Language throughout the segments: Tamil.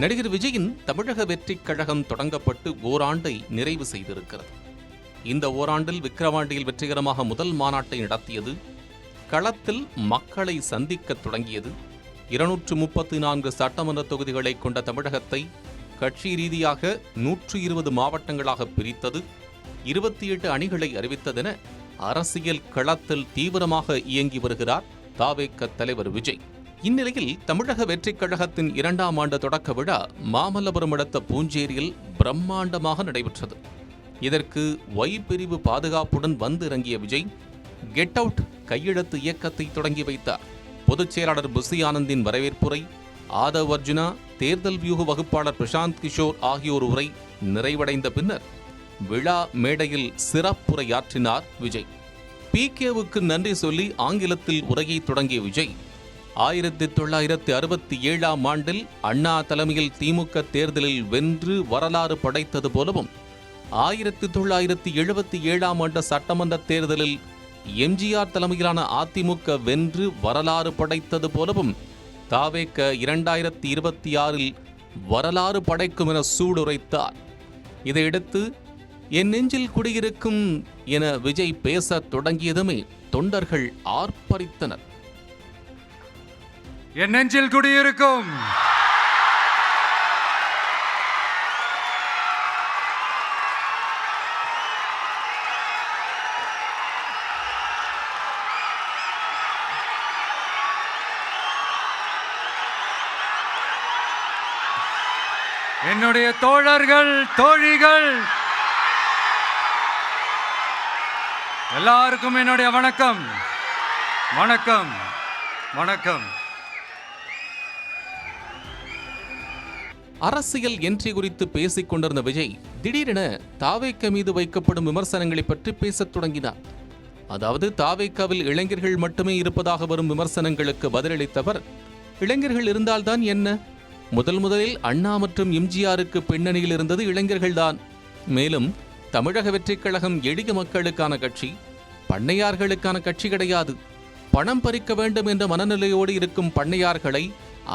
நடிகர் விஜயின் தமிழக வெற்றிக் கழகம் தொடங்கப்பட்டு ஓராண்டை நிறைவு செய்திருக்கிறது. இந்த ஓராண்டில் விக்கிரவாண்டியில் வெற்றிகரமாக முதல் மாநாட்டை நடத்தியது, களத்தில் மக்களை சந்திக்க தொடங்கியது. 234 சட்டமன்ற தொகுதிகளை கொண்ட தமிழகத்தை கட்சி ரீதியாக 120 மாவட்டங்களாக பிரித்தது, 28 அணிகளை அறிவித்ததென அரசியல் களத்தில் தீவிரமாக இயங்கி வருகிறார் தவேக தலைவர் விஜய். இந்நிலையில் தமிழக வெற்றிக் கழகத்தின் 2ஆம் ஆண்டு தொடக்க விழா மாமல்லபுரம் அடுத்த பூஞ்சேரியில் பிரம்மாண்டமாக நடைபெற்றது. இதற்கு ஒய் பிரிவு பாதுகாப்புடன் வந்து இறங்கிய விஜய் கெட் அவுட் கையெழுத்து இயக்கத்தை தொடங்கி வைத்தார். பொதுச் செயலாளர் புசி ஆனந்தின் வரவேற்புரை, ஆதவ் அர்ஜுனா, தேர்தல் வியூக வகுப்பாளர் பிரசாந்த் கிஷோர் ஆகியோர் உரை நிறைவடைந்த பின்னர் விழா மேடையில் சிறப்புரையாற்றினார் விஜய். PK-வுக்கு நன்றி சொல்லி ஆங்கிலத்தில் உரையை தொடங்கிய விஜய் 1967ஆம் ஆண்டில் அண்ணா தலைமையில் திமுக தேர்தலில் வென்று வரலாறு படைத்தது போலவும் 1977ஆம் ஆண்டு சட்டமன்ற தேர்தலில் எம்ஜிஆர் தலைமையிலான அதிமுக வென்று வரலாறு படைத்தது போலவும் தவேக 2026இல் வரலாறு படைக்கும் என சூடுரைத்தார். இதையடுத்து என் நெஞ்சில் குடியிருக்கும் என விஜய் பேசத் தொடங்கியதுமே தொண்டர்கள் ஆர்ப்பரித்தனர். என் நெஞ்சில் குடியிருக்கும் என்னுடைய தோழர்கள், தோழிகள் எல்லாருக்கும் என்னுடைய வணக்கம். வணக்கம் வணக்கம். அரசியல் என்ட்ரி குறித்து பேசிக் கொண்டிருந்த விஜய் திடீரென தவேக மீது வைக்கப்படும் விமர்சனங்களை பற்றி பேசத் தொடங்கினார். அதாவது தவேகவில் இளைஞர்கள் மட்டுமே இருப்பதாக வரும் விமர்சனங்களுக்கு பதிலளித்தவர், இளைஞர்கள் இருந்தால்தான் என்ன, முதலில் அண்ணா மற்றும் எம்ஜிஆருக்கு பின்னணியில் இருந்தது இளைஞர்கள்தான். மேலும் தமிழக வெற்றிக் கழகம் எளிய மக்களுக்கான கட்சி, பண்ணையார்களுக்கான கட்சி கிடையாது. பணம் பறிக்க வேண்டும் என்ற மனநிலையோடு இருக்கும் பண்ணையார்களை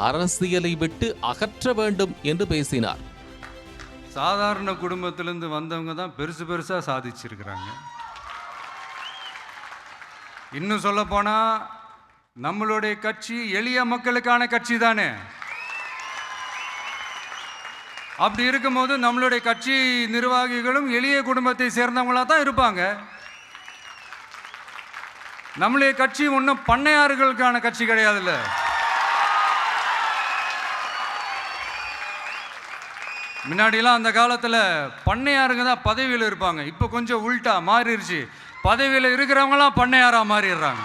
அரசியலை விட்டு அகற்ற வேண்டும் என்று பேசினார். சாதாரண குடும்பத்திலிருந்து வந்தவங்க தான் பெருசா சாதிச்சிருக்கிறாங்க. இன்னும் சொல்ல போனா நம்மளுடைய கட்சி எளிய மக்களுக்கான கட்சி தானே. அப்படி இருக்கும்போது நம்மளுடைய கட்சி நிர்வாகிகளும் எளிய குடும்பத்தை சேர்ந்தவங்களா தான் இருப்பாங்க. நம்மளுடைய கட்சி ஒன்றும் பண்ணையாறுகளுக்கான கட்சி கிடையாதுல்ல. முன்னாடிலாம் அந்த காலத்தில் பண்ணையாருங்க தான் பதவியில் இருப்பாங்க. இப்போ கொஞ்சம் உள்டா மாறிடுச்சு. பதவியில் இருக்கிறவங்களாம் பண்ணையாராக மாறிடுறாங்க.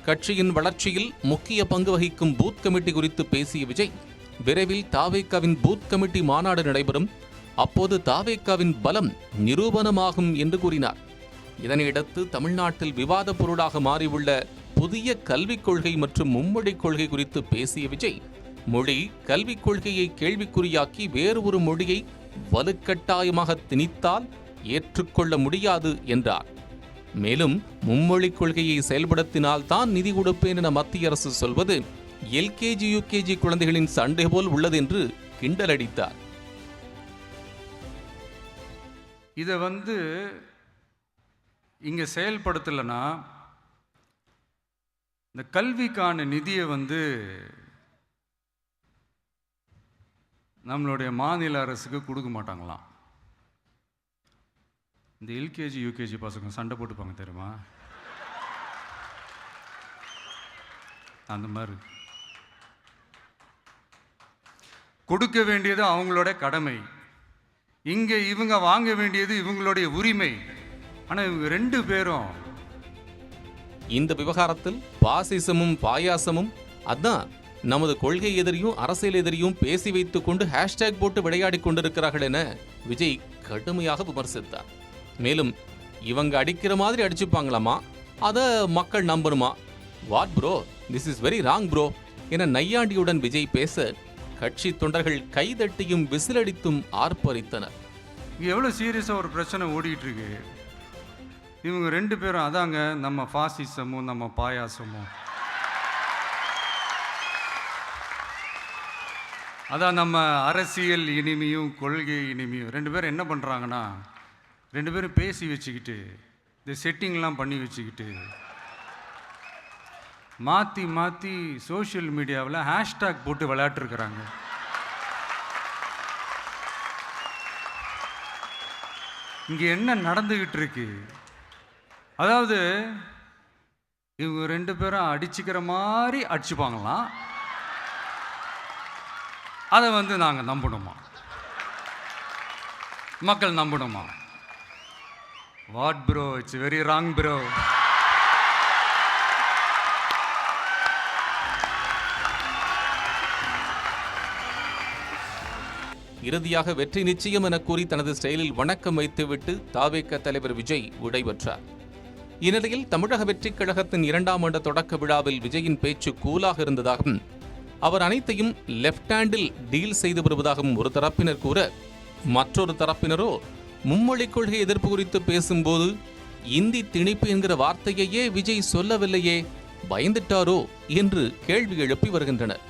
கட்சியின் வளர்ச்சியில் முக்கிய பங்கு வகிக்கும் பூத் கமிட்டி குறித்து பேசிய விஜய், விரைவில் தவேகவின் பூத் கமிட்டி மாநாடு நடைபெறும், அப்போது தவேகவின் பலம் நிரூபணமாகும் என்று கூறினார். இதனையடுத்து தமிழ்நாட்டில் விவாத பொருளாக மாறியுள்ள புதிய கல்விக் கொள்கை மற்றும் மும்மொழிக் கொள்கை குறித்து பேசிய விஜய், மொழி கல்விக் கொள்கையை கேள்விக்குறியாக்கி வேறு ஒரு மொழியை வலுக்கட்டாயமாக திணித்தால் ஏற்றுக்கொள்ள முடியாது என்றார். மேலும் மும்மொழிக் கொள்கையை செயல்படுத்தினால்தான் நிதி கொடுப்பேன் என மத்திய அரசு சொல்வது LKG UKG குழந்தைகளின் சண்டை போல் உள்ளது என்று கிண்டலடித்தார். இதை இங்க செயல்படுத்தலைன்னா இந்த கல்விக்கான நிதியை நம்மளுடைய மாநில அரசுக்கு கொடுக்க மாட்டாங்களாம். இந்த LKG UKG பசங்க சண்டை போட்டுப்பாங்க தெரியுமா, அந்த மாதிரி கொடுக்க வேண்டியது அவங்களோட கடமை, இங்க இவங்க வாங்க வேண்டியது இவங்களுடைய உரிமை. ஆனா இவங்க ரெண்டு பேரும் இந்த விவகாரத்தில் பாசிசமும் பாயாசமும், அதான் நமது கொள்கை எதிரியும் அரசியல் எதிரியும் பேசி வைத்துக் கொண்டு ஹேஷ்டேக் போட்டு விளையாடி கொண்டிருக்கிறார்கள் என விஜய் கடுமையாக விமர்சித்தார். மேலும் இவங்க அடிக்கிற மாதிரி அடிச்சுப்பாங்களாமா, அதை மக்கள் நம்பணுமா, what bro, this is very wrong bro என நையாண்டியுடன் விஜய் பேச கட்சி தொண்டர்கள் கைதட்டியும் விசிலடித்தும் ஆர்ப்பரித்தனர். எவ்வளவு சீரியஸா ஒரு பிரச்சனை ஓடிட்டு இருக்கு. இவங்க ரெண்டு பேரும் அதாங்க நம்ம பாசிசமும் நம்ம பாயாசமும். அதான் நம்ம அரசியல் இனிமையும் கொள்கை இனிமையும் ரெண்டு பேரும் என்ன பண்ணுறாங்கன்னா, ரெண்டு பேரும் பேசி வச்சுக்கிட்டு இந்த செட்டிங்லாம் பண்ணி வச்சுக்கிட்டு மாற்றி மாற்றி சோஷியல் மீடியாவில் ஹேஷ்டேக் போட்டு விளையாட்டுருக்குறாங்க. இங்கே என்ன நடந்துக்கிட்டு இருக்கு? அதாவது இவங்க ரெண்டு பேரும் அடிச்சுக்கிற மாதிரி அடிச்சுப்பாங்களாம். அதை வந்து நாங்கள் நம்பணுமா? மக்கள் நம்பணுமா? What bro, it's very wrong bro. இறுதியாக வெற்றி நிச்சயம் என கூறி தனது ஸ்டைலில் வணக்கம் வைத்துவிட்டு தாவேக தலைவர் விஜய் விடைபெற்றார். இந்நிலையில் தமிழக வெற்றிக் கழகத்தின் 2ஆம் ஆண்டு தொடக்க விழாவில் விஜயின் பேச்சு கூலாக இருந்ததாகவும் அவர் அனைத்தையும் லெப்ட் ஹேண்டில் டீல் செய்து வருவதாகவும் ஒரு தரப்பினர் கூற, மற்றொரு தரப்பினரோ மும்மொழி கொள்கை எதிர்ப்பு குறித்து பேசும்போது இந்தி திணிப்பு என்கிற வார்த்தையையே விஜய் சொல்லவில்லையே, பயந்துட்டாரோ என்று கேள்வி எழுப்பி வருகின்றனர்.